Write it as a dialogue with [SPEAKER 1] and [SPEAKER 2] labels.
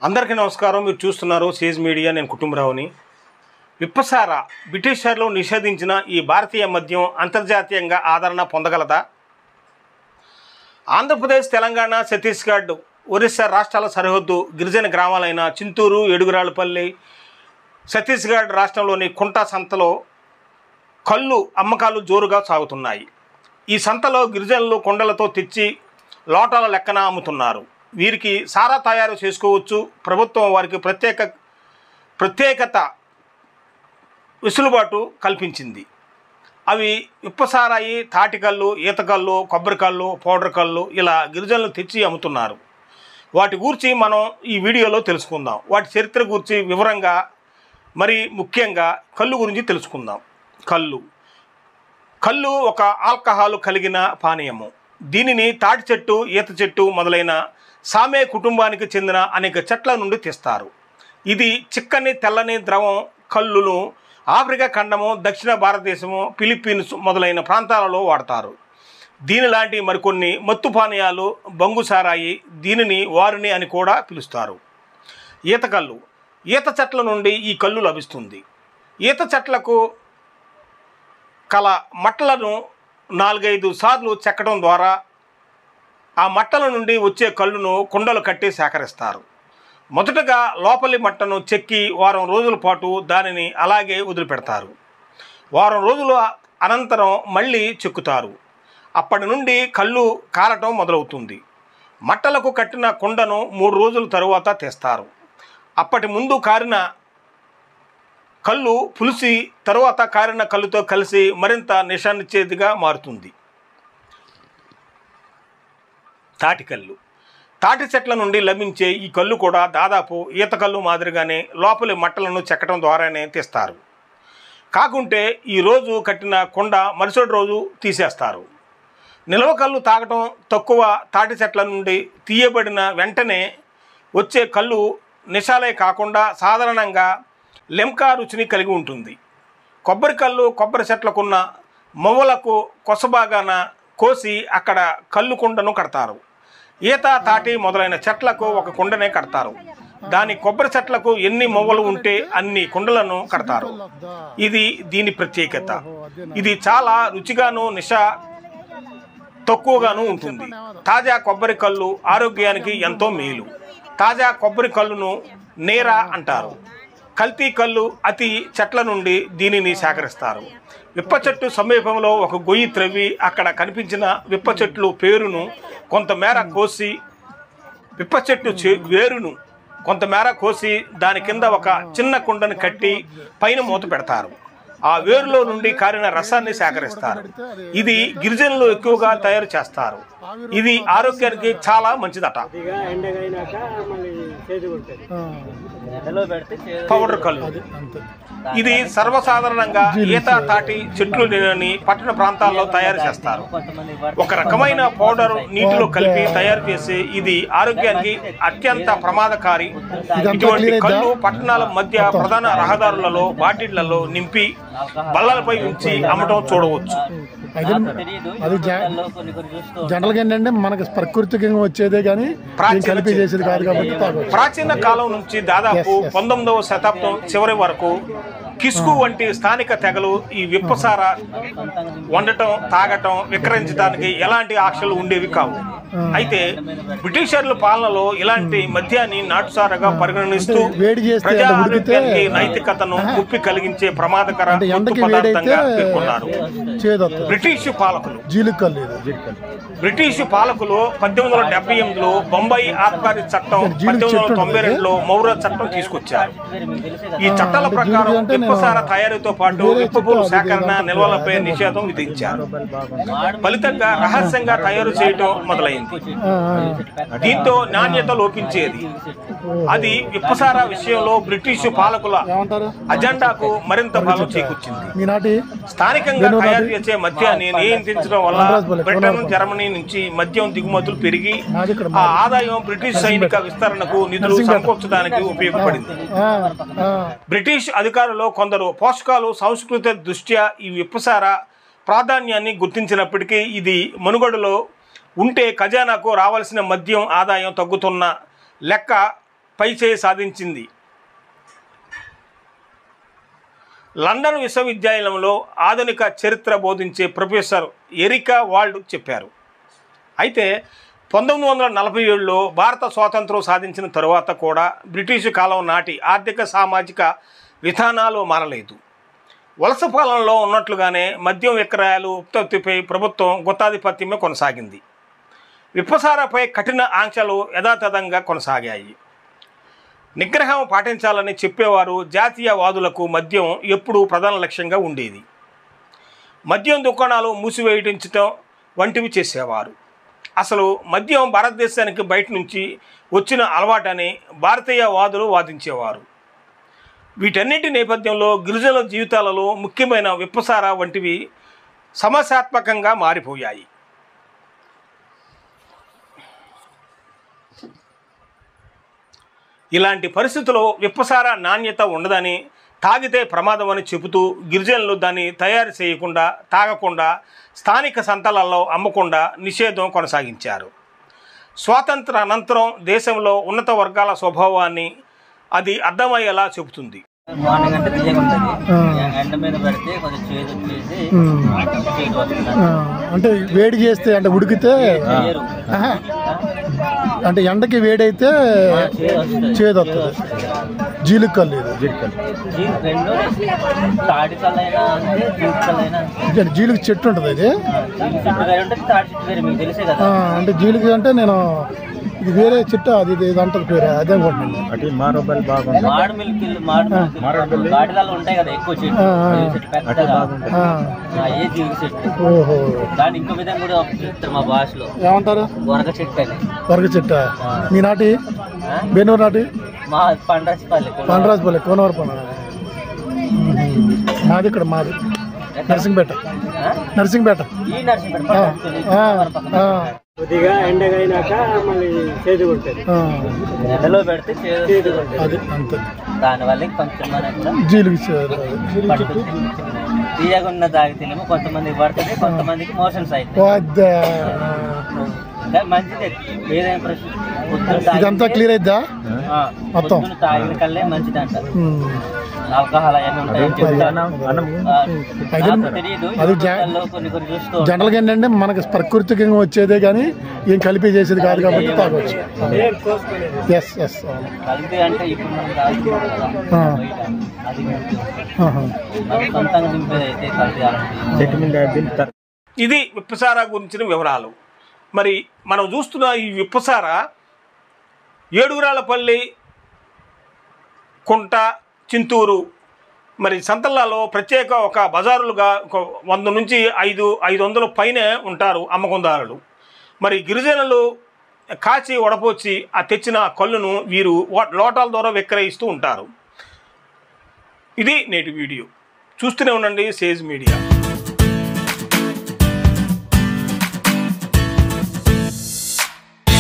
[SPEAKER 1] అందరికీ నమస్కారం. మీరు చూస్తున్నారు సేజ్ మీడియా. నేను కుటుంబరావుని. విప్పసార బ్రిటిషర్లు నిషేధించిన ఈ భారతీయ మద్యం అంతర్జాతీయంగా ఆదరణ పొందగలదా? ఆంధ్రప్రదేశ్, తెలంగాణ, ఛత్తీస్గఢ్, ఒరిస్సా రాష్ట్రాల సరిహద్దు గిరిజన గ్రామాలైన చింతూరు, ఏడుగురాళ్ళపల్లి, ఛత్తీస్గఢ్ రాష్ట్రంలోని కుంటా సంతలో కళ్ళు అమ్మకాలు జోరుగా సాగుతున్నాయి. ఈ సంతలో గిరిజనులు కొండలతో తెచ్చి లోటాల లెక్కన అమ్ముతున్నారు. వీరికి సారా తయారు చేసుకోవచ్చు. ప్రభుత్వం వారికి ప్రత్యేకత వెసులుబాటు కల్పించింది. అవి విప్పసారాయి, తాటికల్లు, ఈతకల్లు, కొబ్బరికల్లు, పౌడర్ కల్లు ఇలా గిరిజనులు తెచ్చి అమ్ముతున్నారు. వాటి గురించి మనం ఈ వీడియోలో తెలుసుకుందాం. వాటి చరిత్ర గురించి వివరంగా, మరి ముఖ్యంగా కళ్ళు గురించి తెలుసుకుందాం. కళ్ళు ఒక ఆల్కహాల్ కలిగిన పానీయము. దీనిని తాటి చెట్టు, ఈత చెట్టు మొదలైన సామే కుటుంబానికి చెందిన అనేక చెట్ల నుండి తీస్తారు. ఇది చిక్కని తెల్లని ద్రవం. కళ్ళును ఆఫ్రికా ఖండము, దక్షిణ భారతదేశము, ఫిలిప్పీన్స్ మొదలైన ప్రాంతాలలో వాడతారు. దీనిలాంటి మరికొన్ని మత్తు పానీయాలు బంగుసారాయి, దీనిని వారిని అని కూడా పిలుస్తారు. ఈతకల్లు. ఈత చెట్ల నుండి ఈ కళ్ళు లభిస్తుంది. ఈత చెట్లకు కల మట్టలను 4-5 సార్లు చెక్కడం ద్వారా ఆ మట్టల నుండి వచ్చే కళ్ళును కుండలు కట్టి సేకరిస్తారు. మొదటగా లోపలి మట్టను చెక్కి వారం రోజుల పాటు దానిని అలాగే వదిలిపెడతారు. వారం రోజుల అనంతరం మళ్ళీ చెక్కుతారు. అప్పటి నుండి కళ్ళు కారటం మొదలవుతుంది. మట్టలకు కట్టిన కుండను 3 రోజుల తరువాత తీస్తారు. అప్పటి ముందు కారిన కళ్ళు పులిసి తరువాత కారిన కళ్ళుతో కలిసి మరింత నిషానిచ్చేదిగా మారుతుంది. తాటికల్లు. తాటి చెట్ల నుండి లభించే ఈ కళ్ళు కూడా దాదాపు ఈతకల్లు మాదిరిగానే లోపలి మట్టలను చెక్కడం ద్వారానే తీస్తారు. కాకుంటే ఈరోజు కట్టిన కుండ మరుసటి రోజు తీసేస్తారు. నిల్వ కళ్ళు తాగటం తక్కువ. తాటి చెట్ల నుండి తీయబడిన వెంటనే వచ్చే కళ్ళు నిషాలే కాకుండా సాధారణంగా లెమ్కా రుచిని కలిగి ఉంటుంది. కొబ్బరికల్లు కొబ్బరి చెట్లకున్న మొవ్వలకు కొసబాగాన కోసి అక్కడ కళ్ళు కుండను కడతారు. ఈత, తాటి మొదలైన చెట్లకు ఒక కుండనే కడతారు. దాని కొబ్బరి చెట్లకు ఎన్ని మొవ్వలు ఉంటే అన్ని కుండలను కడతారు. ఇది దీని ప్రత్యేకత. ఇది చాలా రుచిగాను నిషా తక్కువగాను ఉంటుంది. తాజా కొబ్బరి కళ్ళు ఆరోగ్యానికి ఎంతో మేలు. తాజా కొబ్బరి కళ్ళును నేరా అంటారు. కల్తీ కళ్ళు అతి చెట్ల నుండి దీనిని సేకరిస్తారు. విప్ప చెట్టు సమీపంలో ఒక గొయ్యి త్రవ్వి అక్కడ కనిపించిన విప్ప చెట్లు పేరును కొంతమేర కోసి విప్ప చెట్టు వేరును కొంతమేర కోసి దాని కింద ఒక చిన్న కుండను కట్టి పైన మూత పెడతారు. ఆ వేరులో నుండి కారిన రసాన్ని సేకరిస్తారు. ఇది గిరిజనులు ఎక్కువగా తయారు చేస్తారు. ఇది ఆరోగ్యానికి చాలా మంచిదట. పౌడర్ కళ్ళు. ఇది సర్వసాధారణంగా ఈత, తాటి చెట్లు లేని పట్టణ ప్రాంతాల్లో తయారు చేస్తారు. ఒక రకమైన పౌడర్ నీటిలో కలిపి తయారు చేసి ఇది ఆరోగ్యానికి అత్యంత ప్రమాదకారి. ఇటువంటి కళ్ళు పట్టణాల మధ్య ప్రధాన రహదారులలో బాటిళ్లలో నింపి బల్లలపై ఉంచి అమ్మటం చూడవచ్చు.
[SPEAKER 2] అది జనరల్గా ఏంటంటే మనకి ప్రకృతికంగా వచ్చేదే కానీ కలిపి చేసేది కాదు కాబట్టి.
[SPEAKER 1] ప్రాచీన కాలం నుంచి దాదాపు 19వ శతాబ్దం చివరి వరకు కిస్కు వంటి స్థానిక తెగలు ఈ విప్పసార వండటం, తాగటం, విక్రయించడానికి ఎలాంటి ఆశలు ఉండేవి కావు. అయితే బ్రిటిషర్ల పాలనలో ఇలాంటి మద్యాన్ని నాటుసారగా పరిగణిస్తూ ప్రజా ఆరోగ్యానికి నైతికతను ముప్పి కలిగించే ప్రమాదకర పదార్థంగా పేర్కొన్నారు. బ్రిటిషు పాలకులు 1878లో బొంబాయి ఆబ్కారీ చట్టం, 1892లో మౌర్య చట్టం తీసుకొచ్చారు. ఈ చట్టాల ప్రకారం విప్పసార తయారీతో పాటు విప్పపూలు సేకరణ, నిల్వలపై నిషేధం విధించారు. ఫలితంగా రహస్యంగా తయారు చేయడం మొదలైంది. దీంతో నాణ్యత లోపించేది. అది విప్పసార విషయంలో బ్రిటిషు పాలకుల అజెండాకు మరింత బలం చేకూర్చింది. స్థానికంగా తయారు చేసే మద్యాన్ని నియంత్రించడం వల్ల బ్రిటన్, జర్మనీ నుంచి మద్యం దిగుమతులు పెరిగి ఆ ఆదాయం బ్రిటిష్ సైనిక విస్తరణకు నిధులు సమకూర్చడానికి ఉపయోగపడింది. బ్రిటిష్ అధికారులు కొందరు పోషకాలు సంస్కృతి దృష్ట్యా ఈ విప్పసార ప్రాధాన్యాన్ని గుర్తించినప్పటికీ ఇది మనుగడలో ఉంటే ఖజానాకు రావాల్సిన మద్యం ఆదాయం తగ్గుతున్న లెక్క పైచేయి సాధించింది. లండన్ విశ్వవిద్యాలయంలో ఆధునిక చరిత్ర బోధించే ప్రొఫెసర్ ఎరికా వాల్డ్ చెప్పారు. అయితే 1947లో భారత స్వాతంత్రం సాధించిన తరువాత కూడా బ్రిటిషు కాలం నాటి ఆర్థిక సామాజిక విధానాలు మారలేదు. వలస పాలనలో ఉన్నట్లుగానే మద్యం విక్రయాలు ఉత్పత్తిపై ప్రభుత్వం గుత్తాధిపత్యమే కొనసాగింది. విప్పసారాపై కఠిన ఆంక్షలు యథాతథంగా కొనసాగాయి. నిగ్రహం పాటించాలని చెప్పేవారు జాతీయవాదులకు మద్యం ఎప్పుడూ ప్రధాన లక్ష్యంగా ఉండేది. మద్యం దుకాణాలు మూసివేయించడం వంటివి చేసేవారు. అసలు మద్యం భారతదేశానికి బయట నుంచి వచ్చిన అలవాటని భారతీయవాదులు వాదించేవారు. వీటన్నిటి నేపథ్యంలో గిరిజనుల జీవితాలలో ముఖ్యమైన విప్పసారా వంటివి సమస్యాత్మకంగా మారిపోయాయి. ఇలాంటి పరిస్థితుల్లో విప్పసారా నాణ్యత ఉండదని, తాగితే ప్రమాదం అని చెబుతూ గిరిజనులు దాన్ని తయారు చేయకుండా, తాగకుండా, స్థానిక సంతలలో అమ్మకుండా నిషేధం కొనసాగించారు. స్వాతంత్ర అనంతరం దేశంలో ఉన్నత వర్గాల స్వభావాన్ని అది అర్థమయ్యేలా చెబుతుంది.
[SPEAKER 3] మార్నింగ్ అంటే తీయగా ఉంటుంది, ఎండ మీద పెడితే కొంచెం చేదు వచ్చేసి
[SPEAKER 2] అంటే వేడి చేస్తే అంటే ఉడికితే అంటే ఎండకి వేడైతే చేదు వస్తుంది. జీలుగు కళ్ళు
[SPEAKER 3] రెండు తాడి కళ్ళైనా అంతే, జీలుగు కళ్ళైనా అంతే.
[SPEAKER 2] జీలుగు చెట్టు ఉంటుంది అది,
[SPEAKER 3] చెట్టు వేరే ఉంటుంది, తాడి చెట్టు వేరే, మీకు తెలిసే కదా.
[SPEAKER 2] అంటే జీలుగు అంటే నేను ఇది వేరే చెట్టు, అది ఇది అంటది పేరు అదే అనుకుంటున్నాను.
[SPEAKER 3] మాడు మిల్కిళ్ళు గాడిదలు ఉంటాయి కదా ఎక్కువ చెట్టు, పెద్దగా ఏ జీలుగు చెట్టు.
[SPEAKER 2] ఓహో,
[SPEAKER 3] దాన్ని ఇంకో విధంగా కూడా చెప్తారు మా భాషలో,
[SPEAKER 2] ఏమంటారు?
[SPEAKER 3] వరగ చెట్టు అని.
[SPEAKER 2] వరగ చెట్ట మీ నాటి బెన్నూరు నాటి
[SPEAKER 3] మా
[SPEAKER 2] పండరాజపల్లి కోనవరపన మాది, ఇక్కడ మాది నర్సింగ్పేట.
[SPEAKER 3] ఈ నర్సింగ్పేట కొద్దిగా ఎండగైనాక మళ్ళీ చేదు ఉంటుంది, ఎండలో పెడితే చేదు
[SPEAKER 2] అది అంతే.
[SPEAKER 3] దానివల్ల కొంచెం మనకు
[SPEAKER 2] జీలుగు
[SPEAKER 3] తీయగా ఉన్న తాగితేనేమో కొంతమందికి పడుతుంది, కొంతమందికి మోషన్స్ అవుతాయి. మంచిది ఏదైనా ప్రశ్న
[SPEAKER 2] ఇదంతా క్లియర్ అయిద్దా మొత్తం?
[SPEAKER 3] తాగిన కల్లే మంచిది అంటారు. ఆల్కహాల్ అవన్నీ ఉంటాయని తెలియదు. కొన్ని చూస్తూ
[SPEAKER 2] జనరల్గా ఏంటంటే మనకి ప్రకృతికంగా వచ్చేదే కానీ ఏం కలిపి చేసేది కాదు కాబట్టి తాగొచ్చు. ఎస్ ఎస్
[SPEAKER 3] కలిపి అంటే ఇప్పుడు మనం తాగుతున్నాం కదా, అది సొంతంగా దింపేది అయితే కలిపి.
[SPEAKER 1] ఇది విప్పసారా గురించిన వివరాలు. మరి మనం చూస్తున్న ఈ విప్పసారా ఏడుగురాళ్ళపల్లి, కుంట, చింతూరు మరి సంతలలో ప్రత్యేక ఒక బజారులుగా ఒక 100 నుంచి 500 పైనే ఉంటారు అమ్మకందారులు. మరి గిరిజనులు కాచి వడపోచి ఆ తెచ్చిన కళ్ళును వీరు లోటాల ద్వారా విక్రయిస్తూ ఉంటారు. ఇది నేటి వీడియో. చూస్తూనే ఉండండి సేజ్ మీడియా.